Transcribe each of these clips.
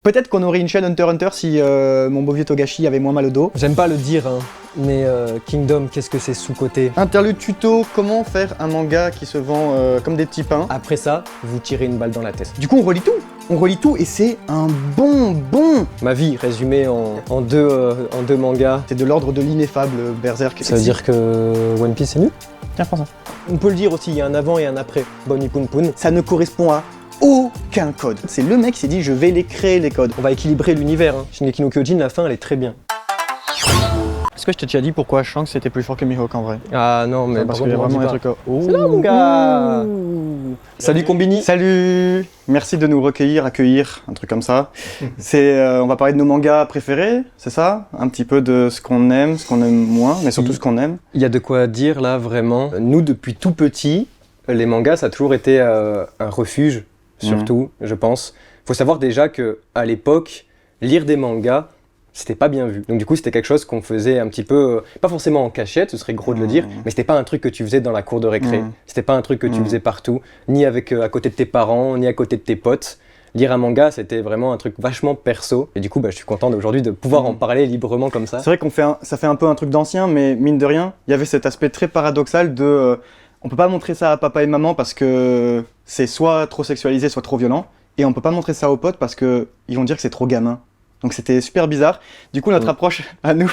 Peut-être qu'on aurait une chaîne Hunter x Hunter si mon beau vieux Togashi avait moins mal au dos. J'aime pas le dire, hein, mais Kingdom, qu'est-ce que c'est sous-coté? Interlude tuto, comment faire un manga qui se vend comme des petits pains. Après ça, vous tirez une balle dans la tête. Du coup, on relit tout. On relit tout et c'est un bonbon. Ma vie résumée en deux mangas. C'est de l'ordre de l'ineffable Berserk. Ça veut dire que One Piece est mieux? Tiens, prends ça. On peut le dire aussi, il y a un avant et un après. Bonnie Poon Poon. Ça ne correspond à aucun code. C'est le mec qui s'est dit je vais les créer les codes. On va équilibrer l'univers. Hein. Shingeki no Kyojin, la fin, elle est très bien. Est-ce que je t'ai déjà dit pourquoi Shanks c'était plus fort que Mihawk en vrai? Ah non, mais parce qu'il y a vraiment des trucs. C'est là, mon gars. Salut Combini. Salut. Merci de nous accueillir, un truc comme ça. On va parler de nos mangas préférés, c'est ça? Un petit peu de ce qu'on aime moins, mais surtout ce qu'on aime. Il y a de quoi dire là, vraiment. Nous, depuis tout petit, les mangas, ça a toujours été un refuge, surtout, je pense. Faut savoir déjà que à l'époque, lire des mangas, c'était pas bien vu. Donc du coup, c'était quelque chose qu'on faisait un petit peu, pas forcément en cachette, ce serait gros de le dire, mais c'était pas un truc que tu faisais dans la cour de récré. C'était pas un truc que tu faisais partout, ni avec à côté de tes parents, ni à côté de tes potes. Lire un manga, c'était vraiment un truc vachement perso. Et du coup, je suis content aujourd'hui de pouvoir en parler librement comme ça. C'est vrai qu'on ça fait un peu un truc d'ancien, mais mine de rien, il y avait cet aspect très paradoxal de... on peut pas montrer ça à papa et maman parce que c'est soit trop sexualisé, soit trop violent. Et on peut pas montrer ça aux potes parce que ils vont dire que c'est trop gamin. Donc c'était super bizarre. Du coup, notre approche à nous,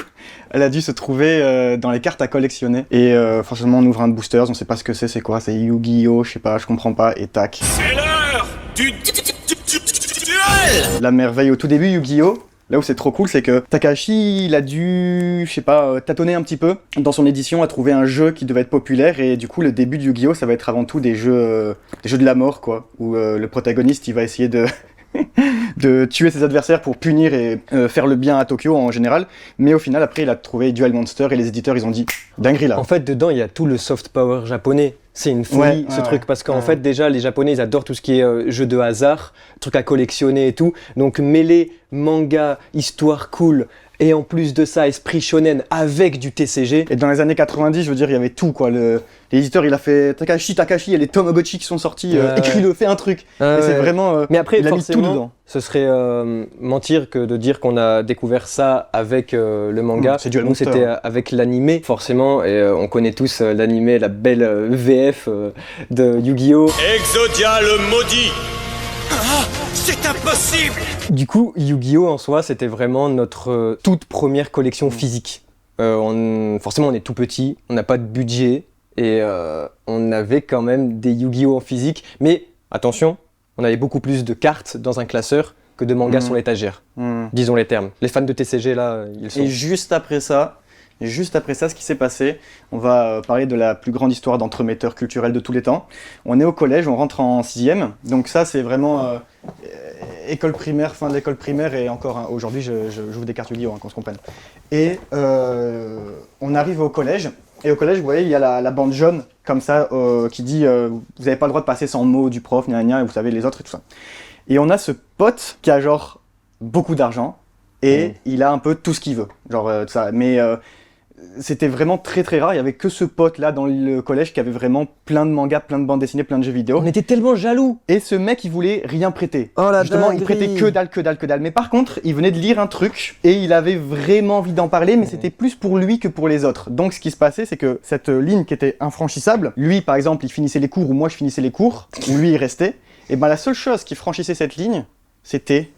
elle a dû se trouver dans les cartes à collectionner. Et forcément, on ouvre un de boosters, on sait pas ce que c'est quoi, c'est Yu-Gi-Oh, je sais pas, je comprends pas, et tac. C'est l'heure du duel. La merveille au tout début, Yu-Gi-Oh, là où c'est trop cool, c'est que Takahashi, il a dû, je sais pas, tâtonner un petit peu dans son édition à trouver un jeu qui devait être populaire. Et du coup, le début de Yu-Gi-Oh, ça va être avant tout des jeux de la mort, quoi. Où le protagoniste, il va essayer de... de tuer ses adversaires pour punir et faire le bien à Tokyo en général, mais au final après il a trouvé Duel Monster et les éditeurs ils ont dit dinguerie là. En fait dedans il y a tout le soft power japonais, c'est une folie ce truc parce qu'en fait déjà les japonais ils adorent tout ce qui est jeu de hasard, trucs à collectionner et tout, donc mêler manga, histoire cool et en plus de ça esprit shonen avec du TCG. Et dans les années 90 je veux dire il y avait tout quoi, l'éditeur il a fait Takashi, il y a les Tamagotchi qui sont sortis, écris-le, fais un truc. Et c'est vraiment, mais après il a mis tout dedans. Ce serait mentir que de dire qu'on a découvert ça avec le manga. C'est Duel Nous Monster. c'était avec l'animé forcément et on connaît tous l'animé, la belle VF de Yu-Gi-Oh! Exodia le maudit. Ah, c'est impossible. Du coup, Yu-Gi-Oh! En soi, c'était vraiment notre toute première collection physique. Forcément, on est tout petit, on n'a pas de budget, et on avait quand même des Yu-Gi-Oh! En physique, mais attention, on avait beaucoup plus de cartes dans un classeur que de mangas sur l'étagère, disons les termes. Les fans de TCG, là, ils sont... Et juste après ça, ce qui s'est passé, on va parler de la plus grande histoire d'entremetteur culturel de tous les temps. On est au collège, on rentre en 6e, donc ça c'est vraiment école primaire, fin de l'école primaire, et encore aujourd'hui je joue des cartes Yu-Gi-Oh! Qu'on se comprenne. Et on arrive au collège, et au collège vous voyez il y a la bande jaune comme ça qui dit vous n'avez pas le droit de passer sans mot du prof, gna gna, et vous savez les autres et tout ça. Et on a ce pote qui a genre beaucoup d'argent, et il a un peu tout ce qu'il veut, genre tout ça, mais... c'était vraiment très très rare, il y avait que ce pote là dans le collège qui avait vraiment plein de mangas, plein de bandes dessinées, plein de jeux vidéo. On était tellement jaloux. Et ce mec il voulait rien prêter. Oh la Justement il dinguerie. prêtait que dalle. Mais par contre il venait de lire un truc et il avait vraiment envie d'en parler, mais c'était plus pour lui que pour les autres. Donc ce qui se passait c'est que cette ligne qui était infranchissable, lui par exemple il finissait les cours ou moi je finissais les cours, lui il restait, et ben la seule chose qui franchissait cette ligne c'était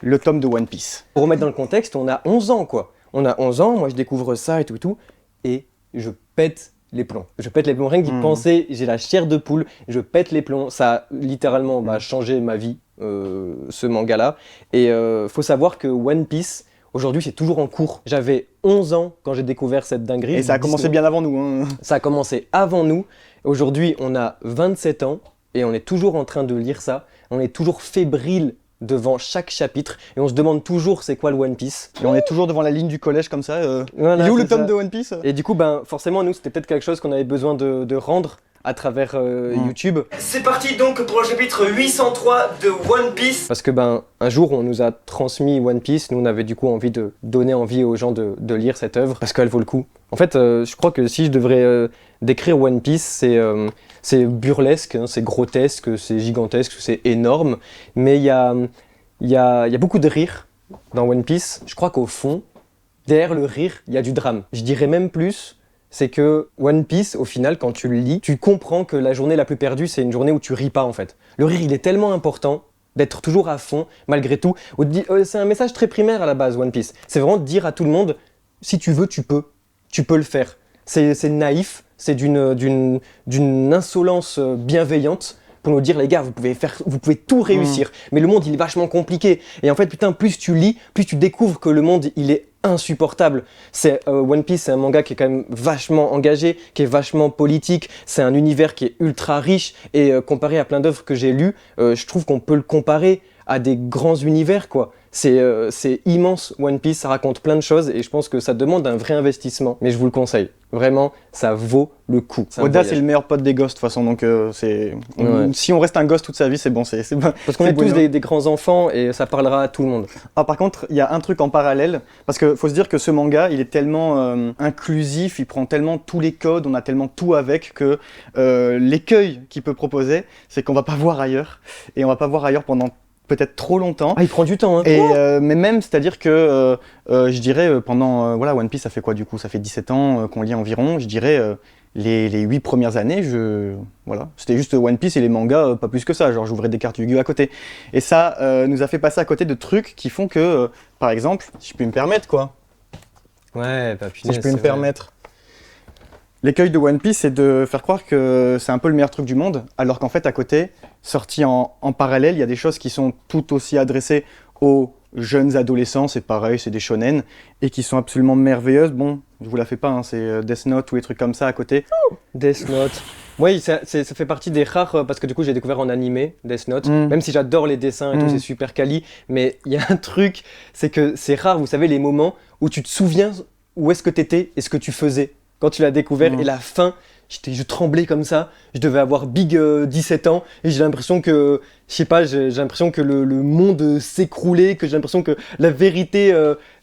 le tome de One Piece. Pour remettre dans le contexte, on a 11 ans quoi. On a 11 ans, moi je découvre ça et tout, et je pète les plombs. Je pète les plombs, rien que d'y penser, j'ai la chair de poule, je pète les plombs, ça a littéralement changé ma vie, ce manga-là. Et faut savoir que One Piece, aujourd'hui c'est toujours en cours. J'avais 11 ans quand j'ai découvert cette dinguerie. Et ça a commencé bien avant nous. Hein. Ça a commencé avant nous. Aujourd'hui on a 27 ans, et on est toujours en train de lire ça, on est toujours fébrile devant chaque chapitre et on se demande toujours c'est quoi le One Piece. Et on est toujours devant la ligne du collège comme ça. Voilà, il est où le c'est tome ça. de One Piece? Et du coup, forcément, nous, c'était peut-être quelque chose qu'on avait besoin de rendre à travers YouTube. C'est parti donc pour le chapitre 803 de One Piece. Parce que un jour, on nous a transmis One Piece, nous, on avait du coup envie de donner envie aux gens de lire cette œuvre, parce qu'elle vaut le coup. En fait, je crois que si je devrais décrire One Piece, c'est burlesque, hein, c'est grotesque, c'est gigantesque, c'est énorme, mais il y a il y a beaucoup de rire dans One Piece. Je crois qu'au fond, derrière le rire, il y a du drame. Je dirais même plus, c'est que One Piece, au final, quand tu le lis, tu comprends que la journée la plus perdue, c'est une journée où tu ris pas en fait. Le rire, il est tellement important d'être toujours à fond, malgré tout. C'est un message très primaire à la base, One Piece. C'est vraiment de dire à tout le monde, si tu veux, tu peux le faire. C'est naïf, c'est d'une insolence bienveillante pour nous dire, les gars, vous pouvez tout réussir. Mais le monde, il est vachement compliqué. Et en fait, putain, plus tu lis, plus tu découvres que le monde, il est insupportable. One Piece, c'est un manga qui est quand même vachement engagé, qui est vachement politique. C'est un univers qui est ultra riche. Et comparé à plein d'œuvres que j'ai lues, je trouve qu'on peut le comparer à des grands univers, quoi. C'est immense, One Piece, ça raconte plein de choses et je pense que ça demande un vrai investissement. Mais je vous le conseille, vraiment, ça vaut le coup. Oda, c'est le meilleur pote des gosses de toute façon, donc si on reste un gosse toute sa vie, c'est bon. Parce qu'on est tous des grands enfants et ça parlera à tout le monde. Ah, par contre, il y a un truc en parallèle, parce qu'il faut se dire que ce manga, il est tellement inclusif, il prend tellement tous les codes, on a tellement tout avec, que l'écueil qu'il peut proposer, c'est qu'on va pas voir ailleurs, et on va pas voir ailleurs pendant peut-être trop longtemps. Ah, il prend du temps, hein. Et, mais même, c'est-à-dire que, je dirais, pendant, voilà, One Piece, ça fait quoi du coup? Ça fait 17 ans qu'on lit environ, je dirais, les 8 premières années, voilà, c'était juste One Piece et les mangas, pas plus que ça, genre j'ouvrais des cartes Yu-Gi-Oh! À côté. Et ça nous a fait passer à côté de trucs qui font que, par exemple, si je puis me permettre, quoi. Ouais, bah putain, Si je peux me permettre. L'écueil de One Piece, c'est de faire croire que c'est un peu le meilleur truc du monde, alors qu'en fait, à côté, sorti en parallèle, il y a des choses qui sont tout aussi adressées aux jeunes adolescents, c'est pareil, c'est des shonen, et qui sont absolument merveilleuses. Bon, je vous la fais pas, hein, c'est Death Note ou des trucs comme ça à côté. Death Note. Oui, ça fait partie des rares, parce que du coup j'ai découvert en animé Death Note, même si j'adore les dessins et tout, c'est super quali, mais il y a un truc, c'est que c'est rare, vous savez, les moments où tu te souviens où est-ce que t'étais et ce que tu faisais quand tu l'as découvert, et la fin, je tremblais comme ça, je devais avoir big 17 ans, et j'ai l'impression que, je sais pas, j'ai l'impression que le monde s'écroulait, que j'ai l'impression que la vérité,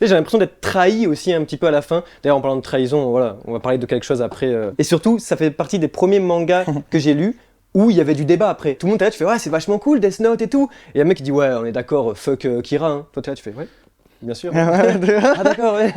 j'ai l'impression d'être trahi aussi un petit peu à la fin. D'ailleurs, en parlant de trahison, voilà, on va parler de quelque chose après. Et surtout, ça fait partie des premiers mangas que j'ai lus, où il y avait du débat après. Tout le monde était là, tu fais, ouais, c'est vachement cool, Death Note et tout. Et un mec qui dit, ouais, on est d'accord, fuck Kira, hein. Toi, t'es là, tu fais, ouais. Bien sûr. Ah d'accord, ouais.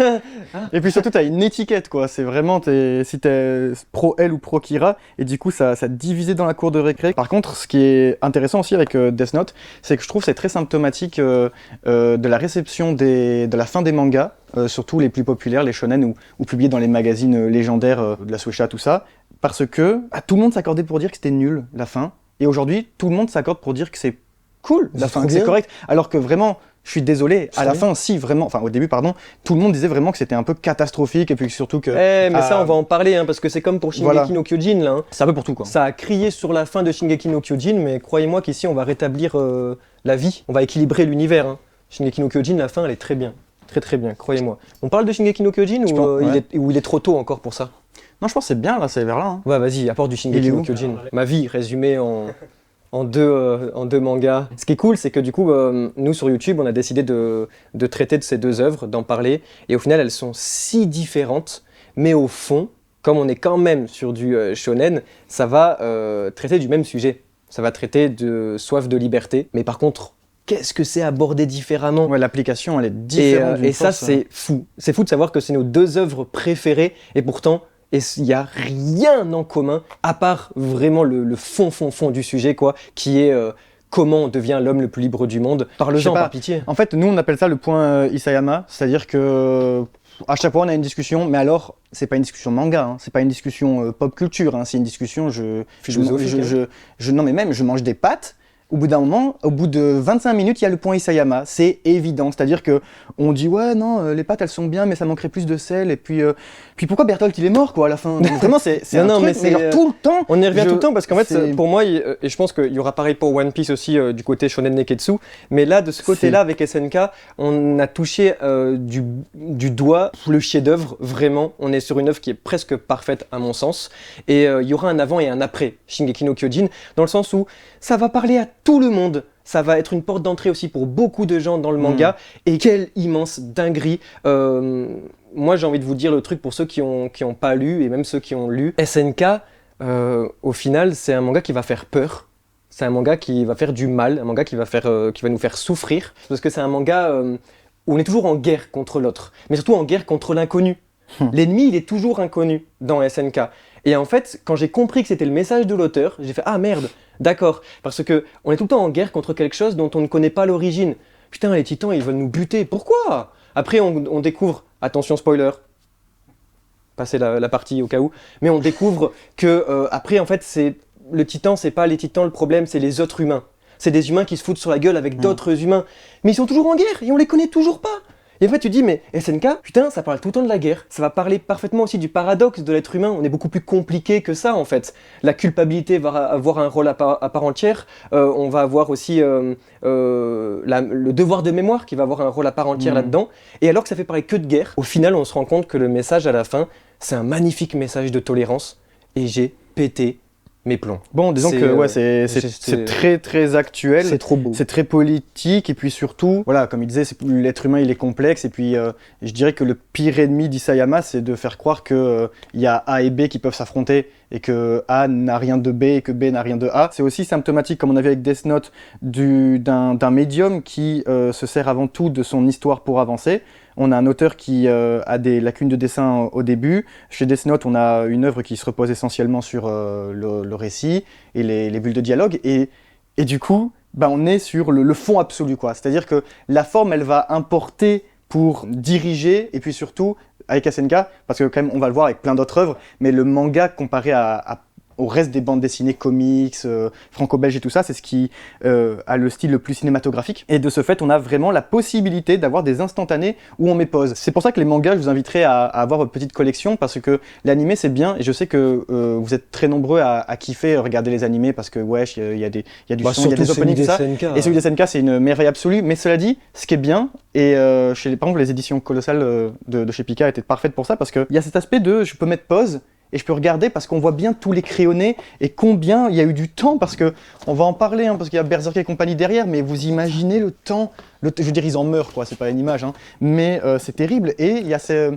Et puis surtout, tu as une étiquette, quoi. C'est vraiment, si t'es pro elle ou pro Kira, et du coup, ça divisait dans la cour de récré. Par contre, ce qui est intéressant aussi avec Death Note, c'est que je trouve que c'est très symptomatique de la réception de la fin des mangas, surtout les plus populaires, les shonen ou publiés dans les magazines légendaires de la Shueisha, tout ça, parce que tout le monde s'accordait pour dire que c'était nul, la fin. Et aujourd'hui, tout le monde s'accorde pour dire que c'est cool, la fin, que c'est correct. Alors que vraiment, je suis désolé, à la fin, si vraiment, enfin au début, pardon, tout le monde disait vraiment que c'était un peu catastrophique et puis surtout que. Mais ça, on va en parler, hein, parce que c'est comme pour Shingeki no Kyojin, là. Hein. C'est un peu pour tout, quoi. Ça a crié sur la fin de Shingeki no Kyojin, mais croyez-moi qu'ici, on va rétablir la vie, on va équilibrer l'univers. Hein. Shingeki no Kyojin, la fin, elle est très bien. Très très bien, croyez-moi. On parle de Shingeki no Kyojin ou il est trop tôt encore pour ça? Non, je pense que c'est bien, là, c'est vers là. Hein. Ouais, vas-y, apporte du Shingeki no Kyojin. Ma vie résumée en deux mangas. Ce qui est cool, c'est que du coup, nous sur YouTube, on a décidé de traiter de ces deux œuvres, d'en parler, et au final, elles sont si différentes, mais au fond, comme on est quand même sur du shonen, ça va traiter du même sujet. Ça va traiter de soif de liberté, mais par contre, qu'est-ce que c'est abordé différemment? Ouais, l'application, elle est différente. Et ça, c'est fou. C'est fou de savoir que c'est nos deux œuvres préférées, et pourtant, il n'y a rien en commun, à part vraiment le fond du sujet, quoi, qui est comment on devient l'homme le plus libre du monde. Parle-en, par pitié. En fait, nous, on appelle ça le point Isayama, c'est-à-dire que à chaque fois, on a une discussion, mais alors, c'est pas une discussion manga, hein, c'est pas une discussion pop culture, hein, c'est une discussion, philosophique. Non, mais même, je mange des pâtes. Au bout d'un moment, au bout de 25 minutes, il y a le point Isayama. C'est évident. C'est-à-dire que on dit ouais, non, les pâtes elles sont bien, mais ça manquerait plus de sel. Et puis pourquoi Bertholdt il est mort quoi à la fin? Donc, vraiment, c'est un truc, mais genre, tout le temps. On y revient tout le temps parce qu'en fait, pour moi, et je pense qu'il y aura pareil pour One Piece aussi du côté Shonen Neketsu. Mais là, de ce côté-là, avec SNK, on a touché du doigt le chef-d'œuvre. Vraiment, on est sur une œuvre qui est presque parfaite à mon sens. Et il y aura un avant et un après Shingeki no Kyojin, dans le sens où ça va parler à tout le monde. Ça va être une porte d'entrée aussi pour beaucoup de gens dans le manga. Et quelle immense dinguerie. Moi, j'ai envie de vous dire le truc pour ceux qui ont pas lu et même ceux qui ont lu. SNK, au final, c'est un manga qui va faire peur. c'est un manga qui va faire du mal, un manga qui va nous faire souffrir, parce que c'est un manga où on est toujours en guerre contre l'autre, mais surtout en guerre contre l'inconnu. L'ennemi, il est toujours inconnu dans SNK. Et en fait, quand j'ai compris que c'était le message de l'auteur, j'ai fait « Ah merde, d'accord !» Parce que on est tout le temps en guerre contre quelque chose dont on ne connaît pas l'origine. Putain, les titans, ils veulent nous buter, pourquoi? Après, on découvre, attention spoiler, passer la partie au cas où, mais on découvre que, après, en fait, le titan, c'est pas les titans, le problème, c'est les autres humains. C'est des humains qui se foutent sur la gueule avec d'autres humains. Mais ils sont toujours en guerre et on les connaît toujours pas. Et en fait, tu te dis, mais SNK, putain, ça parle tout le temps de la guerre. Ça va parler parfaitement aussi du paradoxe de l'être humain. On est beaucoup plus compliqué que ça, en fait. La culpabilité va avoir un rôle à part entière. On va avoir aussi le devoir de mémoire qui va avoir un rôle à part entière là-dedans. Et alors que ça fait parler que de guerre, au final, on se rend compte que le message à la fin, c'est un magnifique message de tolérance. Et j'ai pété mes plombs. Bon, disons que ouais, c'est très très actuel. C'est trop beau. C'est très politique et puis surtout, voilà, comme il disait, l'être humain il est complexe et puis je dirais que le pire ennemi d'Isayama c'est de faire croire que il y a A et B qui peuvent s'affronter et que A n'a rien de B et que B n'a rien de A. C'est aussi symptomatique, comme on avait avec Death Note, d'un médium qui se sert avant tout de son histoire pour avancer. On a un auteur qui a des lacunes de dessin au début. Chez Death Note, on a une œuvre qui se repose essentiellement sur le récit et les bulles de dialogue. Et du coup, bah, on est sur le fond absolu, quoi. C'est-à-dire que la forme, elle va importer pour diriger, et puis surtout, avec SNK, parce que quand même, on va le voir avec plein d'autres œuvres, mais le manga comparé au reste des bandes dessinées, comics, franco-belges et tout ça, c'est ce qui a le style le plus cinématographique. Et de ce fait, on a vraiment la possibilité d'avoir des instantanés où on met pause. C'est pour ça que les mangas, je vous inviterai à avoir votre petite collection, parce que l'animé, c'est bien, et je sais que vous êtes très nombreux à kiffer regarder les animés, parce que wesh, il y a du son, il y a des openings, tout ça. Et celui des SNK, c'est une merveille absolue. Mais cela dit, ce qui est bien, et par exemple, les éditions colossales de chez Pika étaient parfaites pour ça, parce qu'il y a cet aspect de je peux mettre pause, et je peux regarder parce qu'on voit bien tous les crayonnés et combien il y a eu du temps, parce que on va en parler, hein, parce qu'il y a Berserk et compagnie derrière, mais vous imaginez le temps, je veux dire ils en meurent quoi, c'est pas une image, hein, mais c'est terrible. Et il y a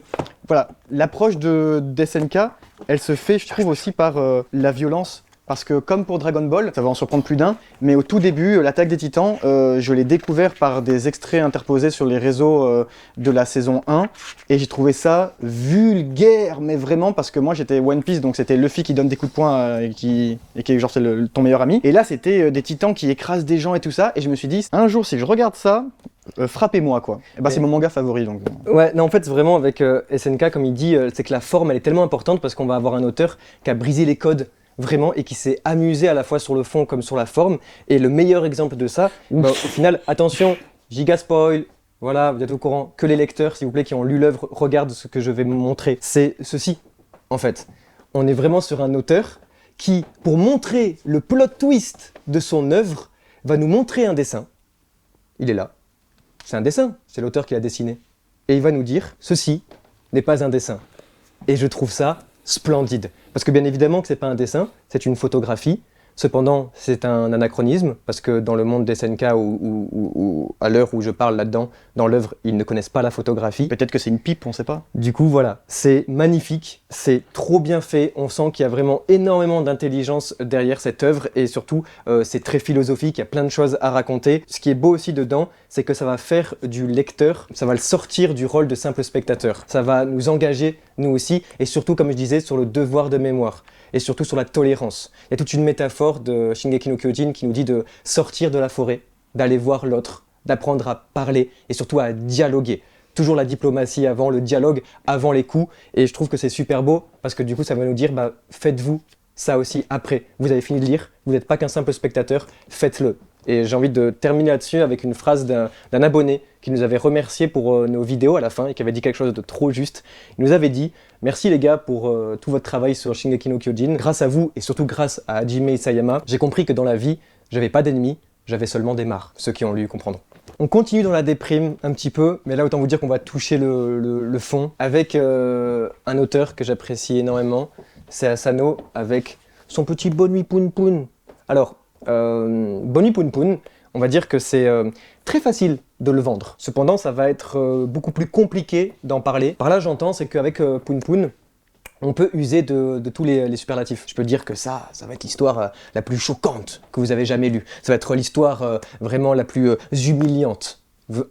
voilà, l'approche de SNK, elle se fait je trouve aussi par la violence. Parce que comme pour Dragon Ball, ça va en surprendre plus d'un, mais au tout début, l'attaque des titans, je l'ai découvert par des extraits interposés sur les réseaux de la saison 1, et j'ai trouvé ça vulgaire, mais vraiment, parce que moi j'étais One Piece, donc c'était Luffy qui donne des coups de poing et qui est genre c'est ton meilleur ami, et là c'était des titans qui écrasent des gens et tout ça, et je me suis dit, un jour si je regarde ça, frappez-moi quoi. Et bah c'est mon manga favori donc. Ouais, non en fait vraiment avec SNK comme il dit, c'est que la forme elle est tellement importante parce qu'on va avoir un auteur qui a brisé les codes vraiment et qui s'est amusé à la fois sur le fond comme sur la forme. Et le meilleur exemple de ça, bah, au final, attention, giga spoil, voilà, vous êtes au courant, que les lecteurs s'il vous plaît qui ont lu l'œuvre regardent ce que je vais vous montrer. C'est ceci en fait. On est vraiment sur un auteur qui, pour montrer le plot twist de son œuvre, va nous montrer un dessin. Il est là. C'est un dessin, c'est l'auteur qui l'a dessiné. Et il va nous dire, ceci n'est pas un dessin. Et je trouve ça splendide. Parce que bien évidemment que c'est pas un dessin, c'est une photographie. Cependant, c'est un anachronisme, parce que dans le monde des SNK, ou à l'heure où je parle là-dedans, dans l'œuvre, ils ne connaissent pas la photographie. Peut-être que c'est une pipe, on sait pas. Du coup, voilà, c'est magnifique, c'est trop bien fait, on sent qu'il y a vraiment énormément d'intelligence derrière cette œuvre, et surtout, c'est très philosophique, il y a plein de choses à raconter. Ce qui est beau aussi dedans, c'est que ça va faire du lecteur, ça va le sortir du rôle de simple spectateur. Ça va nous engager, nous aussi, et surtout, comme je disais, sur le devoir de mémoire. Et surtout sur la tolérance. Il y a toute une métaphore de Shingeki no Kyojin qui nous dit de sortir de la forêt, d'aller voir l'autre, d'apprendre à parler et surtout à dialoguer. Toujours la diplomatie avant, le dialogue avant les coups. Et je trouve que c'est super beau parce que du coup ça va nous dire bah, faites-vous ça aussi après. Vous avez fini de lire, vous n'êtes pas qu'un simple spectateur, faites-le. Et j'ai envie de terminer là-dessus avec une phrase d'un abonné qui nous avait remercié pour nos vidéos à la fin et qui avait dit quelque chose de trop juste. Il nous avait dit « Merci les gars pour tout votre travail sur Shingeki no Kyojin. Grâce à vous et surtout grâce à Hajime Isayama, j'ai compris que dans la vie, j'avais pas d'ennemis, j'avais seulement des mares. Ceux qui ont lu comprendront. » On continue dans la déprime un petit peu, mais là autant vous dire qu'on va toucher le fond avec un auteur que j'apprécie énormément. C'est Asano avec son petit Bonui Poun Poun. Alors, Bonui Poun Poun, on va dire que c'est très facile de le vendre. Cependant, ça va être beaucoup plus compliqué d'en parler. Par là, j'entends, c'est qu'avec Poun Poun, On peut user de tous les superlatifs. Je peux dire que ça va être l'histoire la plus choquante que vous avez jamais lue. Ça va être l'histoire vraiment la plus humiliante.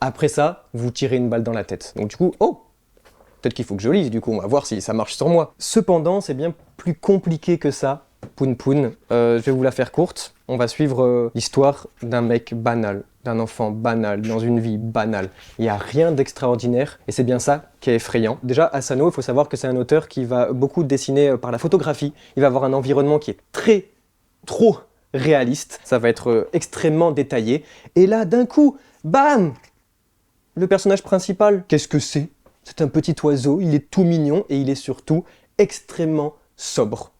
Après ça, vous tirez une balle dans la tête. Donc du coup, peut-être qu'il faut que je lise, du coup, on va voir si ça marche sur moi. Cependant, c'est bien plus compliqué que ça, Poun Poun. Je vais vous la faire courte. On va suivre l'histoire d'un mec banal, d'un enfant banal, dans une vie banale. Il n'y a rien d'extraordinaire, et c'est bien ça qui est effrayant. Déjà, Asano, il faut savoir que c'est un auteur qui va beaucoup dessiner par la photographie. Il va avoir un environnement qui est trop réaliste. Ça va être extrêmement détaillé. Et là, d'un coup, bam! Le personnage principal, qu'est-ce que c'est? C'est un petit oiseau, il est tout mignon et il est surtout extrêmement sobre.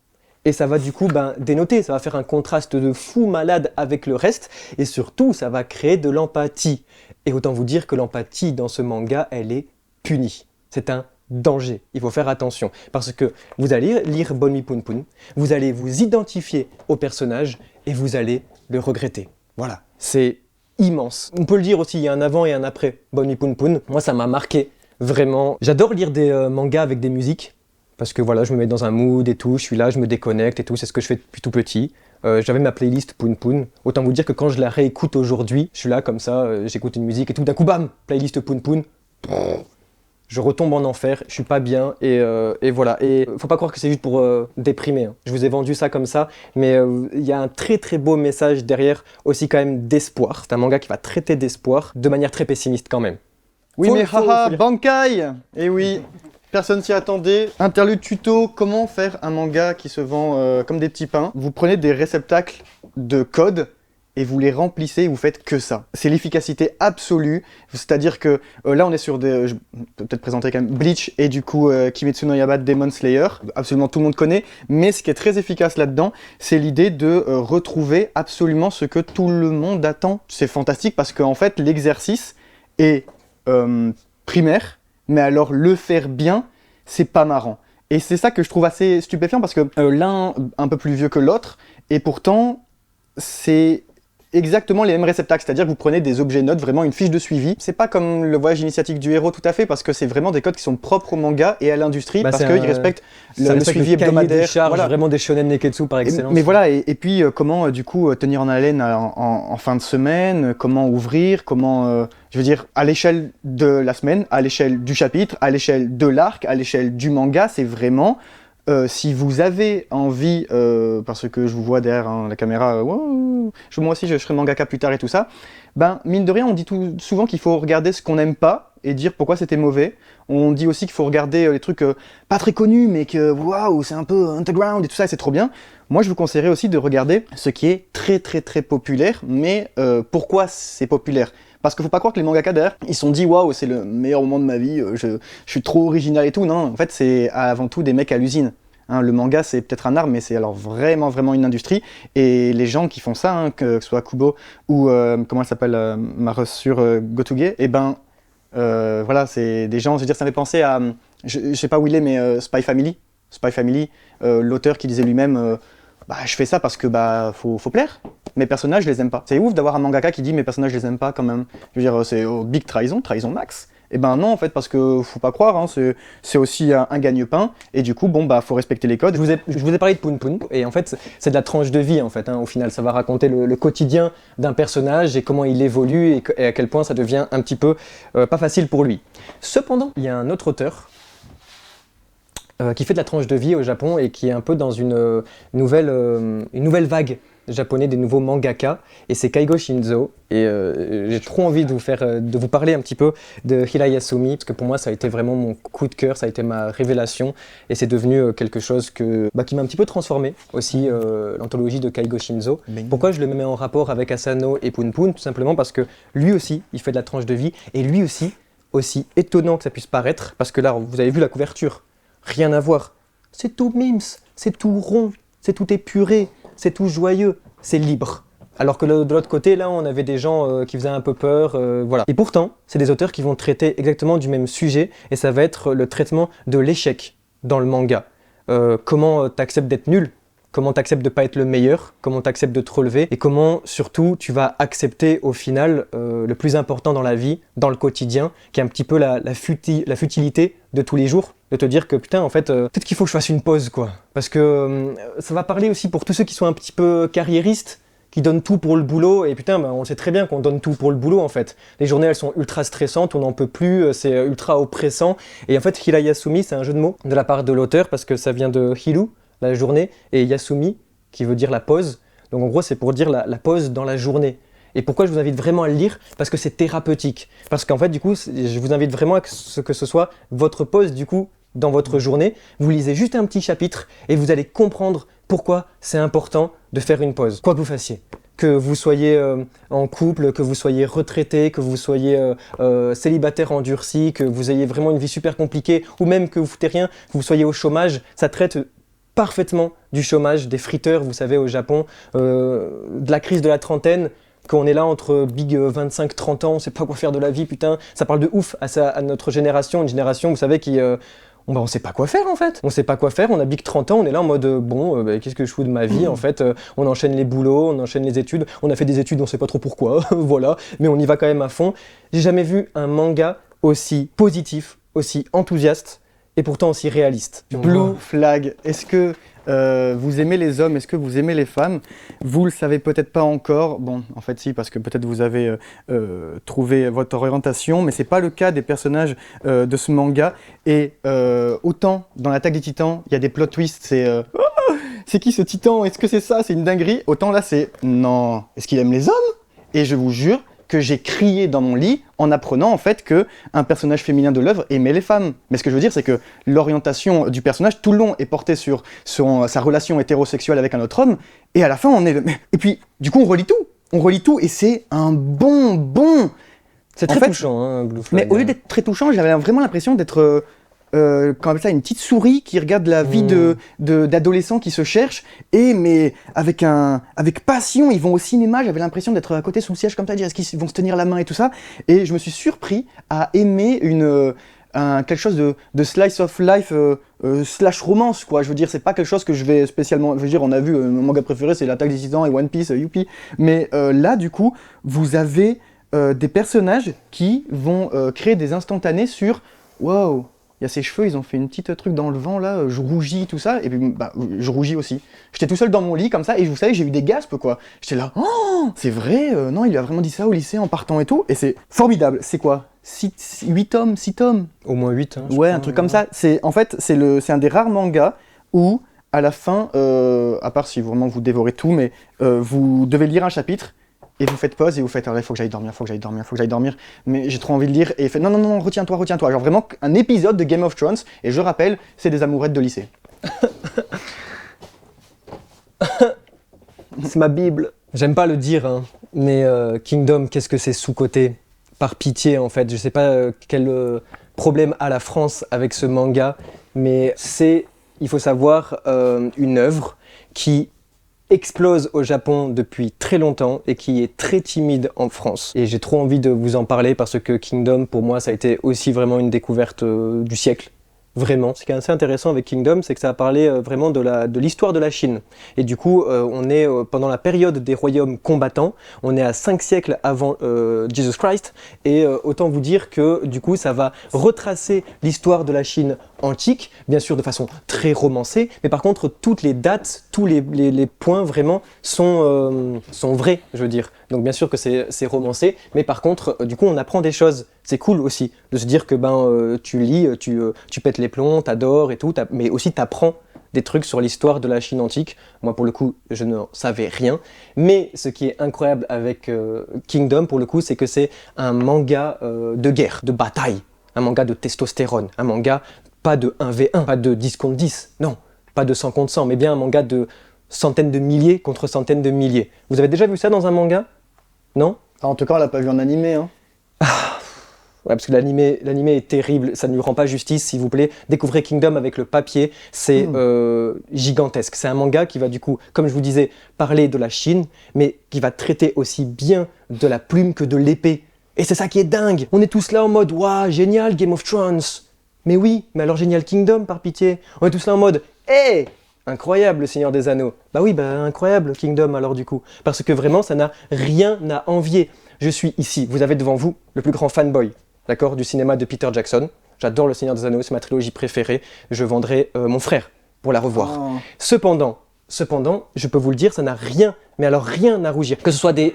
Et ça va du coup dénoter, ça va faire un contraste de fou malade avec le reste et surtout ça va créer de l'empathie. Et autant vous dire que l'empathie dans ce manga, elle est punie. C'est un danger, il faut faire attention. Parce que vous allez lire Bonmi Poun Poun, vous allez vous identifier au personnage et vous allez le regretter. Voilà, c'est immense. On peut le dire aussi, il y a un avant et un après Bonmi Poun Poun. Moi ça m'a marqué. Vraiment, j'adore lire des mangas avec des musiques, parce que voilà, je me mets dans un mood et tout, je suis là, je me déconnecte et tout, c'est ce que je fais depuis tout petit. J'avais ma playlist Poun Poun, autant vous dire que quand je la réécoute aujourd'hui, je suis là comme ça, j'écoute une musique et tout d'un coup, bam, playlist Poun Poun, je retombe en enfer, je suis pas bien et voilà. Et faut pas croire que c'est juste pour déprimer, hein. Je vous ai vendu ça comme ça, mais il y a un très beau message derrière, aussi quand même d'espoir. C'est un manga qui va traiter d'espoir de manière très pessimiste quand même. Oui, mais haha, Bankai! Eh oui, personne s'y attendait. Interlude tuto, comment faire un manga qui se vend comme des petits pains. Vous prenez des réceptacles de code et vous les remplissez et vous faites que ça. C'est l'efficacité absolue, c'est-à-dire que là on est sur des... je peux peut-être présenter quand même Bleach et du coup Kimetsu no Yaiba Demon Slayer, absolument tout le monde connaît, mais ce qui est très efficace là-dedans, c'est l'idée de retrouver absolument ce que tout le monde attend. C'est fantastique parce qu'en fait l'exercice est primaire, mais alors le faire bien, c'est pas marrant. Et c'est ça que je trouve assez stupéfiant parce que l'un un peu plus vieux que l'autre, et pourtant c'est exactement les mêmes réceptacles, c'est-à-dire que vous prenez des objets notes, vraiment une fiche de suivi. C'est pas comme le voyage initiatique du héros tout à fait, parce que c'est vraiment des codes qui sont propres au manga et à l'industrie, parce qu'ils respectent le suivi hebdomadaire. Voilà. Vraiment des shonen neketsu par excellence. Mais voilà, et puis comment du coup tenir en haleine en fin de semaine, comment ouvrir, comment, je veux dire, à l'échelle de la semaine, à l'échelle du chapitre, à l'échelle de l'arc, à l'échelle du manga, c'est vraiment... si vous avez envie, parce que je vous vois derrière la caméra, moi aussi je serai mangaka plus tard et tout ça, ben mine de rien on dit souvent qu'il faut regarder ce qu'on n'aime pas et dire pourquoi c'était mauvais. On dit aussi qu'il faut regarder les trucs pas très connus mais que waouh c'est un peu underground et tout ça et c'est trop bien. Moi je vous conseillerais aussi de regarder ce qui est très populaire, mais pourquoi c'est populaire? Parce qu'il faut pas croire que les mangaka derrière, ils se sont dit waouh c'est le meilleur moment de ma vie, je suis trop original et tout. Non, en fait c'est avant tout des mecs à l'usine. Hein, le manga c'est peut-être un art, mais c'est alors vraiment une industrie. Et les gens qui font ça, hein, que ce soit Kubo ou comment elle s'appelle, ma sur Gotuge, et ben voilà, c'est des gens, je veux dire, ça me fait penser à, je sais pas où il est, mais Spy Family. Spy Family, l'auteur qui disait lui-même, je fais ça parce que faut plaire. Mes personnages, je les aime pas. C'est ouf d'avoir un mangaka qui dit mes personnages, je les aime pas quand même. Je veux dire, c'est big trahison max. Et ben non en fait, parce que faut pas croire, hein, c'est aussi un gagne-pain, et du coup faut respecter les codes. Je vous ai parlé de Poun Poun, et en fait c'est de la tranche de vie en fait, hein, au final ça va raconter le quotidien d'un personnage et comment il évolue et à quel point ça devient un petit peu pas facile pour lui. Cependant, il y a un autre auteur qui fait de la tranche de vie au Japon et qui est un peu dans une nouvelle vague japonais, des nouveaux mangaka, et c'est Kaigo Shinzo, et j'ai trop envie de vous parler un petit peu de Hirayasumi, parce que pour moi ça a été vraiment mon coup de cœur, ça a été ma révélation, et c'est devenu quelque chose qui m'a un petit peu transformé aussi, l'anthologie de Kaigo Shinzo. Pourquoi je le mets en rapport avec Asano et Poun Poun? Tout simplement parce que lui aussi, il fait de la tranche de vie, et lui aussi étonnant que ça puisse paraître, parce que là, vous avez vu la couverture, rien à voir, c'est tout mimes, c'est tout rond, c'est tout épuré, c'est tout joyeux, c'est libre. Alors que de l'autre côté, là, on avait des gens qui faisaient un peu peur, voilà. Et pourtant, c'est des auteurs qui vont traiter exactement du même sujet, et ça va être le traitement de l'échec dans le manga. Comment t'acceptes d'être nul, comment t'acceptes de pas être le meilleur, comment t'acceptes de te relever, et comment, surtout, tu vas accepter, au final, le plus important dans la vie, dans le quotidien, qui est un petit peu la futilité de tous les jours. de te dire que putain, en fait, peut-être qu'il faut que je fasse une pause, quoi. Parce que ça va parler aussi pour tous ceux qui sont un petit peu carriéristes, qui donnent tout pour le boulot, et putain, on sait très bien qu'on donne tout pour le boulot, en fait. Les journées, elles sont ultra stressantes, on n'en peut plus, c'est ultra oppressant. Et en fait, Hira Yasumi, c'est un jeu de mots de la part de l'auteur, parce que ça vient de Hiru, la journée, et Yasumi, qui veut dire la pause. Donc en gros, c'est pour dire la pause dans la journée. Et pourquoi je vous invite vraiment à le lire? Parce que c'est thérapeutique. Parce qu'en fait, du coup, je vous invite vraiment à ce que ce soit votre pause, du coup, dans votre journée. Vous lisez juste un petit chapitre et vous allez comprendre pourquoi c'est important de faire une pause. Quoi que vous fassiez. Que vous soyez en couple, que vous soyez retraité, que vous soyez célibataire endurci, que vous ayez vraiment une vie super compliquée, ou même que vous foutez rien, que vous soyez au chômage, ça traite parfaitement du chômage, des friteurs, vous savez, au Japon, de la crise de la trentaine, qu'on est là entre big 25-30 ans, on sait pas quoi faire de la vie, putain, ça parle de ouf à notre génération, une génération, vous savez, qui... on sait pas quoi faire en fait. On sait pas quoi faire, on a big 30 ans, on est là en mode qu'est-ce que je fous de ma vie en fait. On enchaîne les boulots, on enchaîne les études. On a fait des études, on sait pas trop pourquoi, voilà. Mais on y va quand même à fond. J'ai jamais vu un manga aussi positif, aussi enthousiaste et pourtant aussi réaliste. Blue Flag, est-ce que vous aimez les hommes, est-ce que vous aimez les femmes? Vous le savez peut-être pas encore, bon en fait si, parce que peut-être vous avez trouvé votre orientation, mais c'est pas le cas des personnages de ce manga. Et autant dans l'Attaque des Titans, il y a des plot twists, c'est qui ce titan? Est-ce que c'est ça? C'est une dinguerie. Autant là c'est, non, est-ce qu'il aime les hommes? Et je vous jure que j'ai crié dans mon lit en apprenant en fait que un personnage féminin de l'œuvre aimait les femmes. Mais ce que je veux dire, c'est que l'orientation du personnage tout le long est portée sur sa relation hétérosexuelle avec un autre homme, et à la fin on est... Et puis du coup on relit tout, et c'est un bon... C'est très touchant, hein, Blue Flag. Mais au lieu d'être très touchant, j'avais vraiment l'impression d'être... comment on appelle ça, une petite souris qui regarde la vie d'adolescents qui se cherchent, mais avec passion. Ils vont au cinéma, j'avais l'impression d'être à côté sous le siège comme ça, dire est-ce qu'ils vont se tenir la main et tout ça, et je me suis surpris à aimer quelque chose de slice of life slash romance, quoi. Je veux dire, c'est pas quelque chose que je vais spécialement... Je veux dire, on a vu, mon manga préféré c'est l'Attaque des Titans et One Piece, youpi. Mais là, du coup, vous avez des personnages qui vont créer des instantanés sur « Wow !» Il y a ses cheveux, ils ont fait une petite truc dans le vent là, je rougis, tout ça, et puis je rougis aussi. J'étais tout seul dans mon lit comme ça, et vous savez, j'ai eu des gaspes quoi. J'étais là, oh, c'est vrai, non, il lui a vraiment dit ça au lycée en partant et tout, et c'est formidable. C'est quoi 8 tomes, 6 tomes? Au moins 8, hein, ouais, un truc comme ça. En fait, c'est un des rares mangas où, à la fin, à part si vraiment vous dévorez tout, mais vous devez lire un chapitre, et vous faites pause et vous faites il faut que j'aille dormir, mais j'ai trop envie de lire, et faites non, retiens-toi, genre vraiment un épisode de Game of Thrones, et je rappelle, c'est des amourettes de lycée. C'est ma Bible. J'aime pas le dire, hein, mais Kingdom, qu'est-ce que c'est sous-coté? Par pitié en fait, je sais pas quel problème a la France avec ce manga, mais c'est, il faut savoir, une œuvre qui explose au Japon depuis très longtemps et qui est très timide en France. Et j'ai trop envie de vous en parler parce que Kingdom, pour moi, ça a été aussi vraiment une découverte du siècle. Vraiment. Ce qui est assez intéressant avec Kingdom, c'est que ça a parlé vraiment de l'histoire de la Chine. Et du coup, on est pendant la période des royaumes combattants, on est à 5 siècles avant Jesus Christ, et autant vous dire que du coup, ça va retracer l'histoire de la Chine antique, bien sûr de façon très romancée, mais par contre, toutes les dates, tous les points vraiment sont vrais, je veux dire. Donc bien sûr que c'est romancé, mais par contre, du coup, on apprend des choses. C'est cool aussi de se dire que tu lis, tu pètes les plombs, t'adores et tout, mais aussi t'apprends des trucs sur l'histoire de la Chine antique. Moi, pour le coup, je ne savais rien. Mais ce qui est incroyable avec Kingdom, pour le coup, c'est que c'est un manga de guerre, de bataille, un manga de testostérone, un manga pas de 1v1, pas de 10 contre 10, non, pas de 100 contre 100, mais bien un manga de centaines de milliers contre centaines de milliers. Vous avez déjà vu ça dans un manga? Non? En tout cas, on l'a pas vu en animé, hein. Ouais, parce que l'animé est terrible, ça ne lui rend pas justice, s'il vous plaît. Découvrez Kingdom avec le papier, c'est gigantesque. C'est un manga qui va du coup, comme je vous disais, parler de la Chine, mais qui va traiter aussi bien de la plume que de l'épée. Et c'est ça qui est dingue. On est tous là en mode « Waouh, génial, Game of Thrones !» Mais oui, mais alors génial Kingdom, par pitié. On est tous là en mode « Hé, incroyable, le Seigneur des Anneaux !» Bah oui, incroyable Kingdom alors du coup. Parce que vraiment, ça n'a rien à envier. Je suis ici, vous avez devant vous le plus grand fanboy, d'accord, du cinéma de Peter Jackson. J'adore Le Seigneur des Anneaux, c'est ma trilogie préférée. Je vendrai mon frère pour la revoir. Oh. Cependant, je peux vous le dire, ça n'a rien, mais alors rien à rougir. Que ce soit des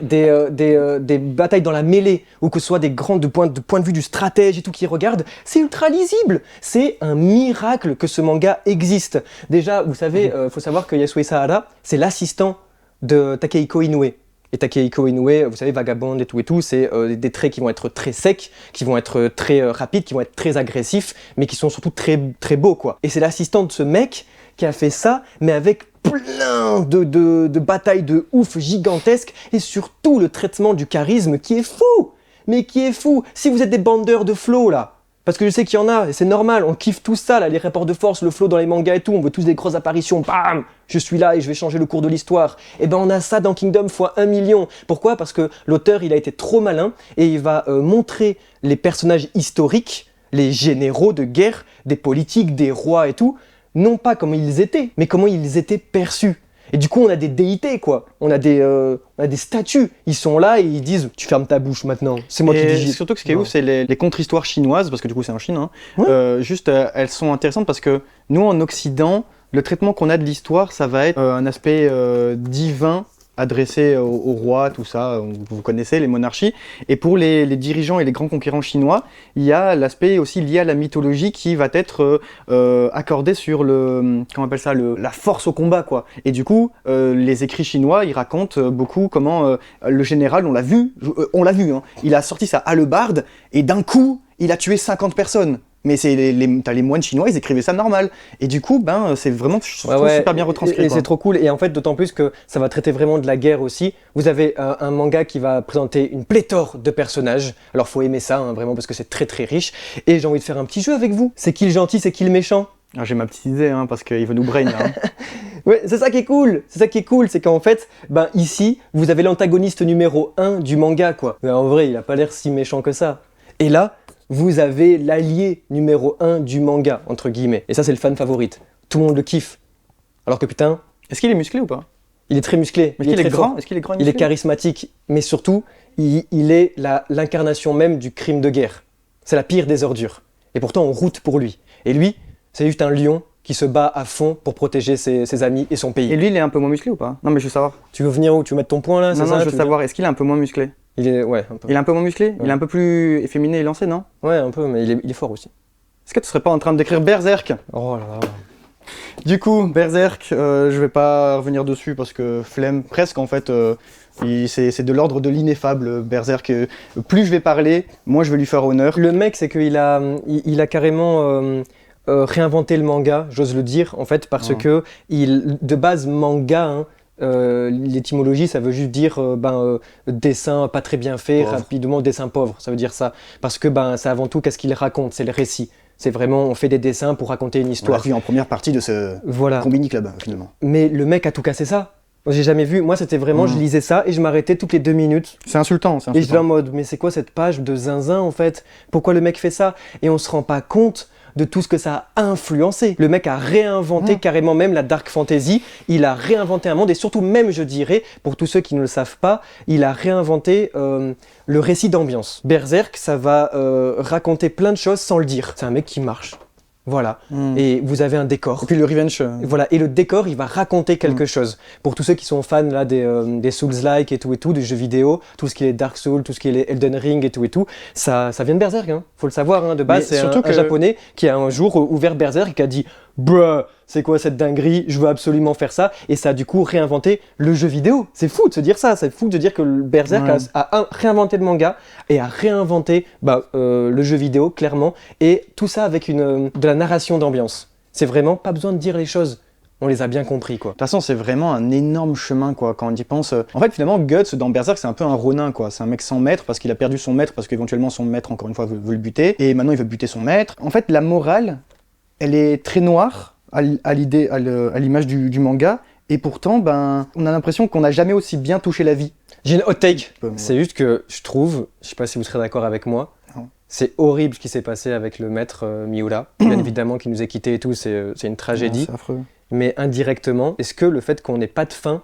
batailles dans la mêlée, ou que ce soit des grands de point de vue du stratège et tout qui regardent, c'est ultra lisible. C'est un miracle que ce manga existe. Déjà, vous savez, faut savoir que Yasuo Sahara, c'est l'assistant de Takehiko Inoue. Et Takehiko Inoue, vous savez, Vagabond et tout, c'est des traits qui vont être très secs, qui vont être très rapides, qui vont être très agressifs, mais qui sont surtout très, très beaux, quoi. Et c'est l'assistant de ce mec qui a fait ça, mais avec plein de batailles de ouf gigantesques, et surtout le traitement du charisme qui est fou. Mais qui est fou. Si vous êtes des bandeurs de flow, là, parce que je sais qu'il y en a, et c'est normal, on kiffe tout ça, là, les rapports de force, le flow dans les mangas et tout, on veut tous des grosses apparitions, bam, je suis là et je vais changer le cours de l'histoire. Et ben on a ça dans Kingdom x 1 million. Pourquoi ? Parce que l'auteur, il a été trop malin, et il va montrer les personnages historiques, les généraux de guerre, des politiques, des rois et tout, non pas comment ils étaient, mais comment ils étaient perçus. Et du coup, on a des déités, quoi. On a des statues. Ils sont là et ils disent « Tu fermes ta bouche maintenant, c'est moi qui Et dis. » surtout que ce qui est ouf, c'est les contre-histoires chinoises, parce que du coup c'est en Chine, hein. Ouais. Elles sont intéressantes parce que nous en Occident, le traitement qu'on a de l'histoire, ça va être un aspect divin, adressé au roi, tout ça, vous connaissez, les monarchies. Et pour les dirigeants et les grands conquérants chinois, il y a l'aspect aussi lié à la mythologie qui va être accordé sur comment on appelle ça, la force au combat, quoi. Et du coup, les écrits chinois, ils racontent beaucoup comment le général, on l'a vu, hein, il a sorti sa hallebarde et d'un coup, il a tué 50 personnes. Mais t'as les moines chinois, ils écrivaient ça normal. Et du coup, c'est vraiment super bien retranscrit. Et c'est trop cool. Et en fait, d'autant plus que ça va traiter vraiment de la guerre aussi. Vous avez un manga qui va présenter une pléthore de personnages. Alors, faut aimer ça, hein, vraiment, parce que c'est très très riche. Et j'ai envie de faire un petit jeu avec vous. C'est qui le gentil, c'est qui le méchant ? Ah, j'ai ma petite idée, hein, parce qu'il veut nous brain. Hein. Ouais, c'est ça qui est cool. C'est ça qui est cool, c'est qu'en fait, ici, vous avez l'antagoniste numéro 1 du manga, quoi. Mais en vrai, il a pas l'air si méchant que ça. Et là, vous avez l'allié numéro 1 du manga, entre guillemets. Et ça, c'est le fan favorite. Tout le monde le kiffe. Alors que putain... Est-ce qu'il est musclé ou pas ? Il est très musclé. Est-ce qu'il est grand ? Est-ce qu'il est grand et musclé ? Il est charismatique. Mais surtout, il est l'incarnation même du crime de guerre. C'est la pire des ordures. Et pourtant, on route pour lui. Et lui, c'est juste un lion qui se bat à fond pour protéger ses amis et son pays. Et lui, il est un peu moins musclé ou pas ? Non, mais je veux savoir. Tu veux venir où ? Tu veux mettre ton point là ? Non, je veux savoir. Est-ce qu'il est un peu moins musclé ? Il est, ouais, un peu. Il est un peu moins musclé ? Ouais. Il est un peu plus efféminé et lancé, non ? Ouais, un peu, mais il est fort aussi. Est-ce que tu serais pas en train de décrire Berserk ? Oh là là. Du coup, Berserk, je vais pas revenir dessus parce que flemme, presque en fait, c'est de l'ordre de l'ineffable, Berserk. Plus je vais parler, moins je vais lui faire honneur. Le mec, c'est qu'il a carrément réinventé le manga, j'ose le dire, en fait, parce que de base, manga, hein, l'étymologie, ça veut juste dire dessin pas très bien fait, pauvre. Rapidement, dessin pauvre, ça veut dire ça. Parce que c'est avant tout qu'est-ce qu'il raconte, c'est le récit. C'est vraiment, on fait des dessins pour raconter une On l'a histoire. vu en première partie de ce Voilà. Combini Club, finalement. Mais le mec a tout cassé ça. Moi, j'ai jamais vu. Moi, c'était vraiment, je lisais ça et je m'arrêtais toutes les 2 minutes. C'est insultant, Et j'étais en mode, mais c'est quoi cette page de zinzin en fait ? Pourquoi le mec fait ça ? Et on se rend pas compte de tout ce que ça a influencé. Le mec a réinventé carrément même la dark fantasy, il a réinventé un monde et surtout même, je dirais, pour tous ceux qui ne le savent pas, il a réinventé le récit d'ambiance. Berserk, ça va raconter plein de choses sans le dire. C'est un mec qui marche. Voilà. Et vous avez un décor. Et puis le revenge. Voilà, et le décor, il va raconter quelque chose. Pour tous ceux qui sont fans là, des Souls-like et tout, des jeux vidéo, tout ce qui est Dark Souls, tout ce qui est Elden Ring et tout, ça vient de Berserk, hein. Faut le savoir, hein. De base, c'est un japonais qui a un jour ouvert Berserk et qui a dit « Bruh, c'est quoi cette dinguerie ? Je veux absolument faire ça !» Et ça a du coup réinventé le jeu vidéo. C'est fou de se dire ça, c'est fou de dire que le Berserk a réinventé le manga et a réinventé le jeu vidéo, clairement, et tout ça avec de la narration d'ambiance. C'est vraiment pas besoin de dire les choses. On les a bien compris, quoi. De toute façon, c'est vraiment un énorme chemin, quoi, quand on y pense. En fait, finalement, Guts, dans Berserk, c'est un peu un Ronin, quoi. C'est un mec sans maître, parce qu'il a perdu son maître, parce qu'éventuellement, son maître, encore une fois, veut le buter. Et maintenant, il veut buter son maître. En fait, la morale, elle est très noire, à l'image du manga. Et pourtant, on a l'impression qu'on n'a jamais aussi bien touché la vie. J'ai une hot take. C'est juste que je trouve, je sais pas si vous serez d'accord avec moi, c'est horrible ce qui s'est passé avec le maître Miura. Bien évidemment, qui nous a quittés et tout, c'est une tragédie. C'est affreux. Mais indirectement, est-ce que le fait qu'on n'ait pas de fin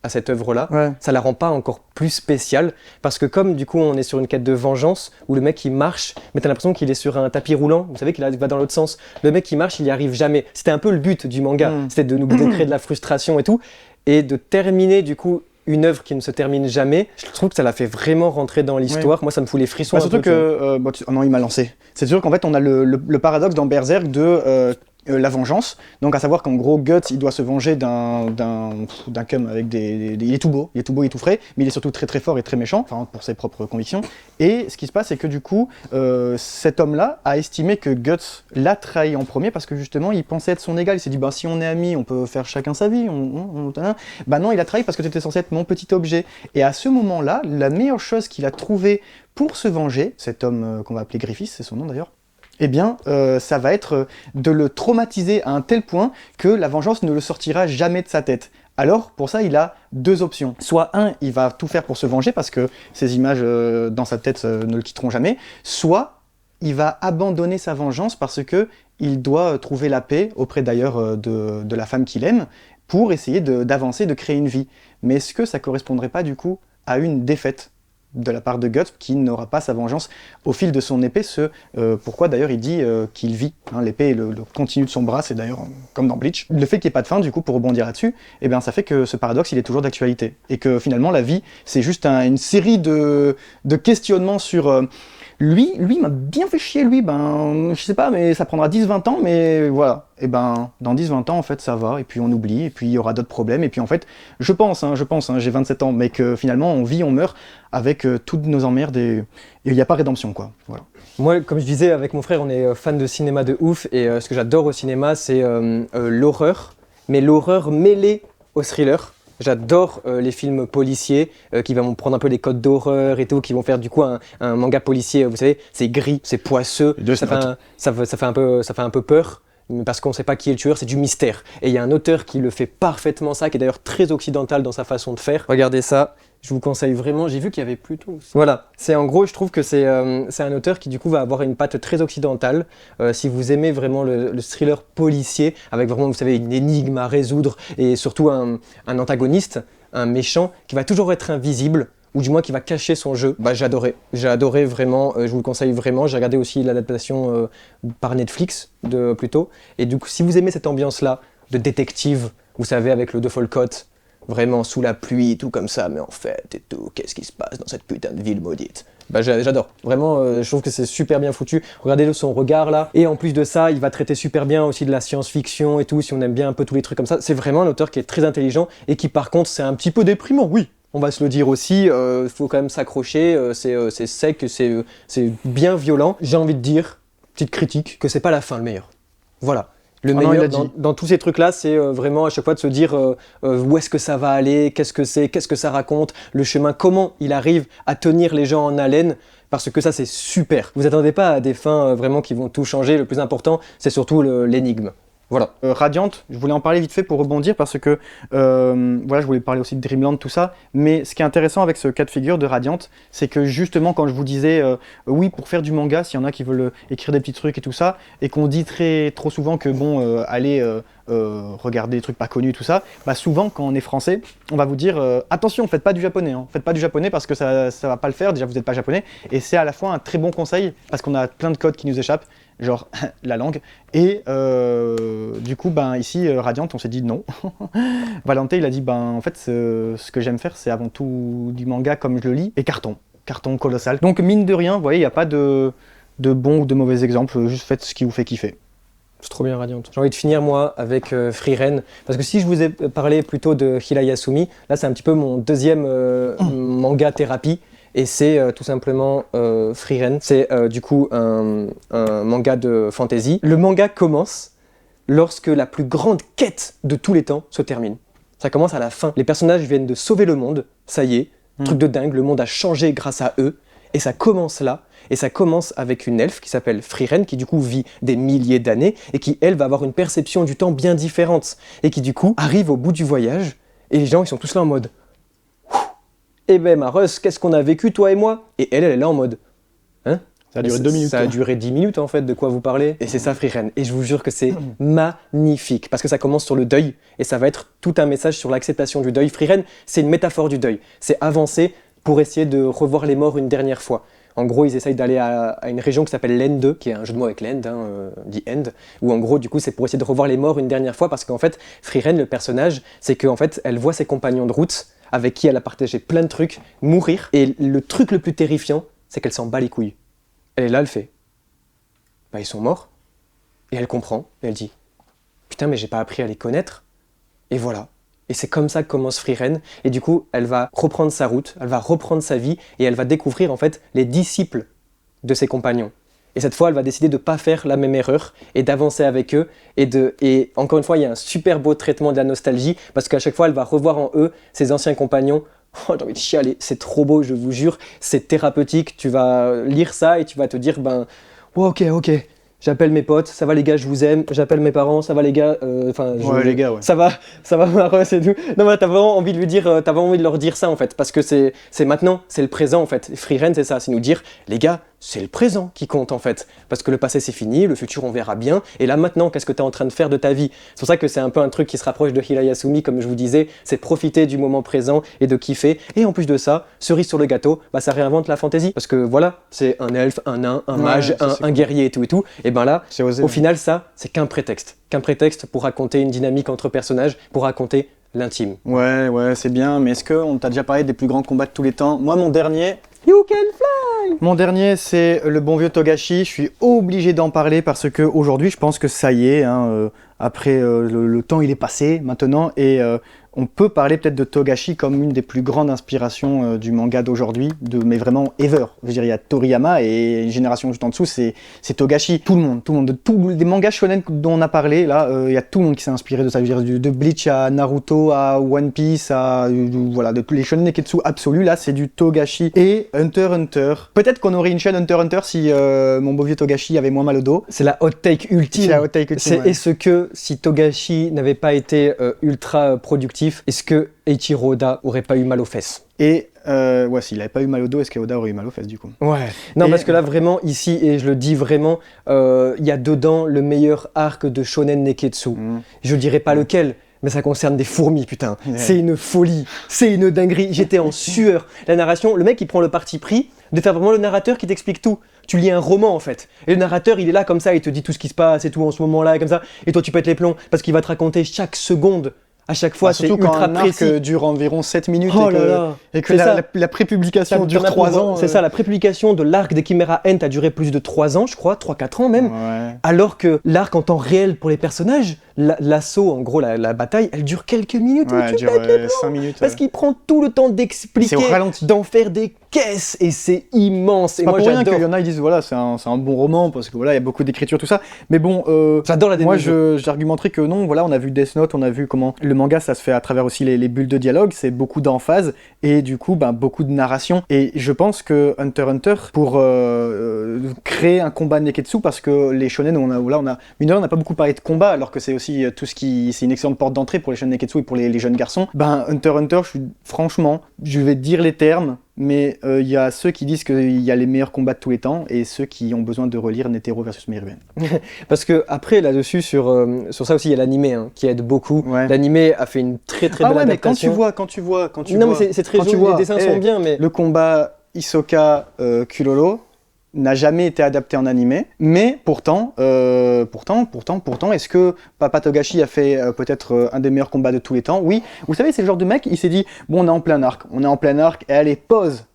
à cette œuvre-là, Ouais. ça la rend pas encore plus spéciale, parce que comme du coup on est sur une quête de vengeance, où le mec il marche, mais t'as l'impression qu'il est sur un tapis roulant, vous savez qu'il va dans l'autre sens, le mec il marche, il y arrive jamais. C'était un peu le but du manga, c'était de nous créer de la frustration et tout, et de terminer du coup une œuvre qui ne se termine jamais, je trouve que ça l'a fait vraiment rentrer dans l'histoire. Moi ça me fout les frissons. Bah, surtout que... oh non, il m'a lancé. C'est sûr qu'en fait, on a le paradoxe dans Berserk de la vengeance. Donc, à savoir qu'en gros, Guts, il doit se venger d'un cum avec il est tout beau, il est tout frais, mais il est surtout très très fort et très méchant, enfin, pour ses propres convictions. Et ce qui se passe, c'est que du coup, cet homme-là a estimé que Guts l'a trahi en premier parce que justement, il pensait être son égal. Il s'est dit, bah, si on est amis, on peut faire chacun sa vie. Bah non, il a trahi parce que tu étais censé être mon petit objet. Et à ce moment-là, la meilleure chose qu'il a trouvée pour se venger, cet homme qu'on va appeler Griffiths, c'est son nom d'ailleurs, eh bien, ça va être de le traumatiser à un tel point que la vengeance ne le sortira jamais de sa tête. Alors, pour ça, il a deux options. Soit il va tout faire pour se venger parce que ces images dans sa tête ne le quitteront jamais. Soit, il va abandonner sa vengeance parce que il doit trouver la paix auprès d'ailleurs de la femme qu'il aime pour essayer d'avancer, de créer une vie. Mais est-ce que ça correspondrait pas du coup à une défaite de la part de Guts qui n'aura pas sa vengeance au fil de son épée, pourquoi d'ailleurs il dit qu'il vit, hein, l'épée est le continu de son bras, c'est d'ailleurs comme dans Bleach. Le fait qu'il n'y ait pas de fin, du coup, pour rebondir là-dessus, eh bien, ça fait que ce paradoxe il est toujours d'actualité, et que finalement la vie c'est juste une série de questionnements sur... Lui m'a bien fait chier, lui, ben, je sais pas, mais ça prendra 10-20 ans, mais voilà. Et ben, dans 10-20 ans, en fait, ça va, et puis on oublie, et puis il y aura d'autres problèmes, et puis en fait, je pense, j'ai 27 ans, mais que finalement, on vit, on meurt, avec toutes nos emmerdes, et il n'y a pas rédemption, quoi, voilà. Moi, comme je disais, avec mon frère, on est fan de cinéma de ouf, et ce que j'adore au cinéma, c'est l'horreur, mais l'horreur mêlée au thriller. J'adore les films policiers qui vont prendre un peu les codes d'horreur et tout, qui vont faire du coup un manga policier, vous savez, c'est gris, c'est poisseux, ça fait un peu peur, parce qu'on ne sait pas qui est le tueur, c'est du mystère. Et il y a un auteur qui le fait parfaitement ça, qui est d'ailleurs très occidental dans sa façon de faire. Regardez ça, je vous conseille vraiment, j'ai vu qu'il y avait plus tout. Voilà, c'est en gros, je trouve que c'est un auteur qui du coup va avoir une patte très occidentale. Si vous aimez vraiment le thriller policier, avec vraiment, vous savez, une énigme à résoudre, et surtout un antagoniste, un méchant, qui va toujours être invisible, ou du moins qui va cacher son jeu, bah j'ai adoré vraiment, je vous le conseille vraiment. J'ai regardé aussi l'adaptation par Netflix plutôt, et du coup si vous aimez cette ambiance-là, de détective, vous savez, avec le De Folcotte, vraiment sous la pluie, tout comme ça, mais en fait, et tout, qu'est-ce qui se passe dans cette putain de ville maudite? Bah j'adore, vraiment, je trouve que c'est super bien foutu. Regardez son regard là, et en plus de ça, il va traiter super bien aussi de la science-fiction et tout, si on aime bien un peu tous les trucs comme ça. C'est vraiment un auteur qui est très intelligent, et qui par contre, c'est un petit peu déprimant, oui. On va se le dire aussi, faut quand même s'accrocher, c'est sec, c'est bien violent. J'ai envie de dire, petite critique, que c'est pas la fin le meilleur. Voilà. Le meilleur dans tous ces trucs-là, c'est vraiment à chaque fois de se dire où est-ce que ça va aller, qu'est-ce que ça raconte, le chemin, comment il arrive à tenir les gens en haleine, parce que ça c'est super. Vous attendez pas à des fins vraiment qui vont tout changer, le plus important c'est surtout l'énigme. Voilà. Radiant, je voulais en parler vite fait pour rebondir parce que voilà, je voulais parler aussi de Dreamland, tout ça, mais ce qui est intéressant avec ce cas de figure de Radiant, c'est que justement quand je vous disais oui, pour faire du manga, s'il y en a qui veulent écrire des petits trucs et tout ça, et qu'on dit trop souvent que bon, allez regarder des trucs pas connus, tout ça, bah souvent quand on est français, on va vous dire attention, faites pas du japonais, hein. Faites pas du japonais parce que ça va pas le faire, déjà vous n'êtes pas japonais, et c'est à la fois un très bon conseil parce qu'on a plein de codes qui nous échappent, genre la langue, et du coup ben ici Radiant on s'est dit non. Valentin il a dit ben en fait ce que j'aime faire c'est avant tout du manga comme je le lis, et carton colossal. Donc mine de rien, vous voyez, il n'y a pas de bons ou de mauvais exemples, juste faites ce qui vous fait kiffer. C'est trop bien Radiant. J'ai envie de finir moi avec Frieren, parce que si je vous ai parlé plutôt de Hira Yasumi, là c'est un petit peu mon deuxième manga thérapie. Et c'est tout simplement Frieren. C'est du coup un manga de fantasy. Le manga commence lorsque la plus grande quête de tous les temps se termine. Ça commence à la fin. Les personnages viennent de sauver le monde. Ça y est, truc de dingue, le monde a changé grâce à eux. Et ça commence là. Et ça commence avec une elfe qui s'appelle Frieren, qui du coup vit des milliers d'années, et qui elle va avoir une perception du temps bien différente. Et qui du coup arrive au bout du voyage, et les gens ils sont tous là en mode... Eh ben Mareuse, qu'est-ce qu'on a vécu toi et moi? Et elle est là en mode... Hein? Ça a duré 2 minutes. Ça a duré 10 minutes en fait, de quoi vous parlez. Et c'est ça Frieren. Et je vous jure que c'est magnifique. Parce que ça commence sur le deuil. Et ça va être tout un message sur l'acceptation du deuil. Frieren, c'est une métaphore du deuil. C'est avancer pour essayer de revoir les morts une dernière fois. En gros, ils essayent d'aller à une région qui s'appelle l'Ende, qui est un jeu de mots avec l'End, dit End, où en gros, du coup, c'est pour essayer de revoir les morts une dernière fois, parce qu'en fait, Frieren, le personnage, c'est qu'en fait, elle voit ses compagnons de route, avec qui elle a partagé plein de trucs, mourir, et le truc le plus terrifiant, c'est qu'elle s'en bat les couilles. Elle est là, elle fait, bah ils sont morts, et elle comprend, et elle dit, putain, mais j'ai pas appris à les connaître, et voilà. Et c'est comme ça que commence Frieren. Et du coup, elle va reprendre sa route, elle va reprendre sa vie, et elle va découvrir en fait les disciples de ses compagnons. Et cette fois, elle va décider de ne pas faire la même erreur et d'avancer avec eux. Et encore une fois, il y a un super beau traitement de la nostalgie, parce qu'à chaque fois, elle va revoir en eux ses anciens compagnons. Oh, j'ai envie de chialer, c'est trop beau, je vous jure, c'est thérapeutique. Tu vas lire ça et tu vas te dire, ben, oh, ok. J'appelle mes potes, ça va les gars, je vous aime. J'appelle mes parents, ça va les gars. Les gars, ouais. Ça va Maros et tout. Non, mais t'as vraiment envie de lui dire, t'as vraiment envie de leur dire ça en fait, parce que c'est maintenant, c'est le présent en fait. Frieren, c'est ça, c'est nous dire, les gars, c'est le présent qui compte en fait, parce que le passé c'est fini, le futur on verra bien. Et là maintenant, qu'est-ce que t'es en train de faire de ta vie? C'est pour ça que c'est un peu un truc qui se rapproche de Hirayasumi, comme je vous disais, c'est profiter du moment présent et de kiffer. Et en plus de ça, cerise sur le gâteau, bah ça réinvente la fantaisie, parce que voilà, c'est un elfe, un nain, un mage, un guerrier et tout. Et ben là, osé, au final, ça, c'est qu'un prétexte pour raconter une dynamique entre personnages, pour raconter l'intime. Ouais, c'est bien, mais est-ce qu'on t'a déjà parlé des plus grands combats de tous les temps? Moi, mon dernier, You can fly! Mon dernier, c'est le bon vieux Togashi. Je suis obligé d'en parler parce que aujourd'hui, je pense que ça y est, après le temps il est passé maintenant, et on peut parler peut-être de Togashi comme une des plus grandes inspirations du manga d'aujourd'hui, mais vraiment ever. Je veux dire, il y a Toriyama et une génération juste en dessous, c'est Togashi. Tout le monde, de tous les mangas shonen dont on a parlé, là, il y a tout le monde qui s'est inspiré de ça. Je veux dire, de Bleach à Naruto, à One Piece, voilà, de tous les shonen neketsu absolus, là, c'est du Togashi. Et Hunter x Hunter. Peut-être qu'on aurait une chaîne Hunter x Hunter si mon beau vieux Togashi avait moins mal au dos. C'est la hot take ultime. C'est la hot take ultime. Ouais. Est-ce que si Togashi n'avait pas été ultra productif, est-ce que Eiichiro Oda aurait pas eu mal aux fesses? Et s'il n'avait pas eu mal au dos, est-ce qu'Oda aurait eu mal aux fesses du coup? Ouais. Non, parce que là vraiment ici, et je le dis vraiment, il y a dedans le meilleur arc de shonen neketsu. Je dirais pas lequel, mais ça concerne des fourmis, putain. C'est une folie, c'est une dinguerie. J'étais en sueur. La narration, le mec il prend le parti pris de faire vraiment le narrateur qui t'explique tout. Tu lis un roman en fait. Et le narrateur il est là comme ça, il te dit tout ce qui se passe et tout en ce moment-là et comme ça. Et toi tu pètes les plombs parce qu'il va te raconter chaque seconde. À chaque fois, c'est ultra précis. Surtout quand un arc dure environ 7 minutes et que la prépublication dure 3 ans. C'est ça, la prépublication de l'arc de Chimera Ant a duré plus de 3 ans, je crois, 3-4 ans même. Ouais. Alors que l'arc en temps réel pour les personnages, l'assaut, en gros, la bataille, elle dure quelques minutes. Ouais, elle dure 5 minutes. Parce qu'il prend tout le temps d'expliquer, d'en faire des caisses, et c'est immense. Et pas moi, pour rien j'adore. qu'il y en a, ils disent voilà, c'est un bon roman, parce que voilà, il y a beaucoup d'écriture, tout ça. Mais bon, j'adore la moi, dénouement. j'argumenterais que non, voilà, on a vu Death Note, on a vu comment le manga, ça se fait à travers aussi les bulles de dialogue, c'est beaucoup d'emphase, et du coup, beaucoup de narration. Et je pense que Hunter x Hunter, pour créer un combat neketsu, parce que les shonen, on n'a pas beaucoup parlé de combat, alors que c'est aussi tout ce qui... C'est une excellente porte d'entrée pour les shonen neketsu et pour les jeunes garçons. Hunter x Hunter, franchement, je vais te dire les termes, mais il y a ceux qui disent qu'il y a les meilleurs combats de tous les temps et ceux qui ont besoin de relire Netero versus Meruem. Parce que après là-dessus sur ça aussi il y a l'animé qui aide beaucoup. Ouais. L'animé a fait une très belle adaptation. Mais quand tu vois, mais c'est très joli, les dessins sont bien, mais le combat Hisoka Kulolo n'a jamais été adapté en animé, mais pourtant, est-ce que Papa Togashi a fait peut-être un des meilleurs combats de tous les temps? Oui, vous savez, c'est le genre de mec, il s'est dit, bon, on est en plein arc, et allez, pause,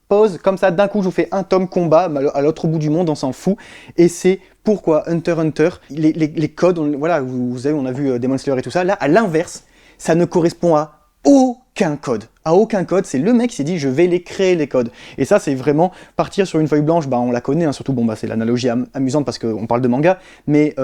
comme ça, d'un coup, je vous fais un tome combat, à l'autre bout du monde, on s'en fout, et c'est pourquoi Hunter x Hunter, les codes, voilà, vous savez, on a vu Demon Slayer et tout ça, là, à l'inverse, ça ne correspond à aucun code. À aucun code, c'est le mec qui s'est dit je vais les créer les codes. Et ça c'est vraiment partir sur une feuille blanche, on la connaît, surtout c'est l'analogie amusante parce qu'on parle de manga, mais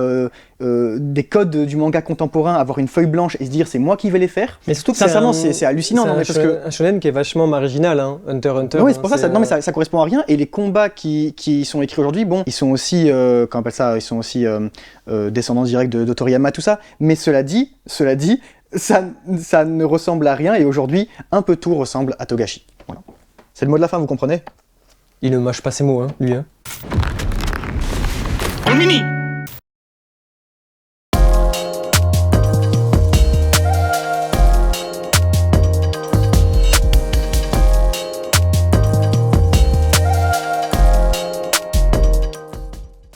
des codes du manga contemporain, avoir une feuille blanche et se dire c'est moi qui vais les faire. Mais surtout que sincèrement c'est hallucinant. C'est un shonen qui est vachement marginal, Hunter x Hunter. Oui, c'est pour ça, mais ça correspond à rien. Et les combats qui sont écrits aujourd'hui, ils sont aussi, comment on appelle ça, ils sont aussi descendants directs de Toriyama, tout ça. Mais cela dit, ça ne ressemble à rien, et aujourd'hui, un peu tout ressemble à Togashi. Voilà. C'est le mot de la fin, vous comprenez? Il ne mâche pas ses mots, lui. Romini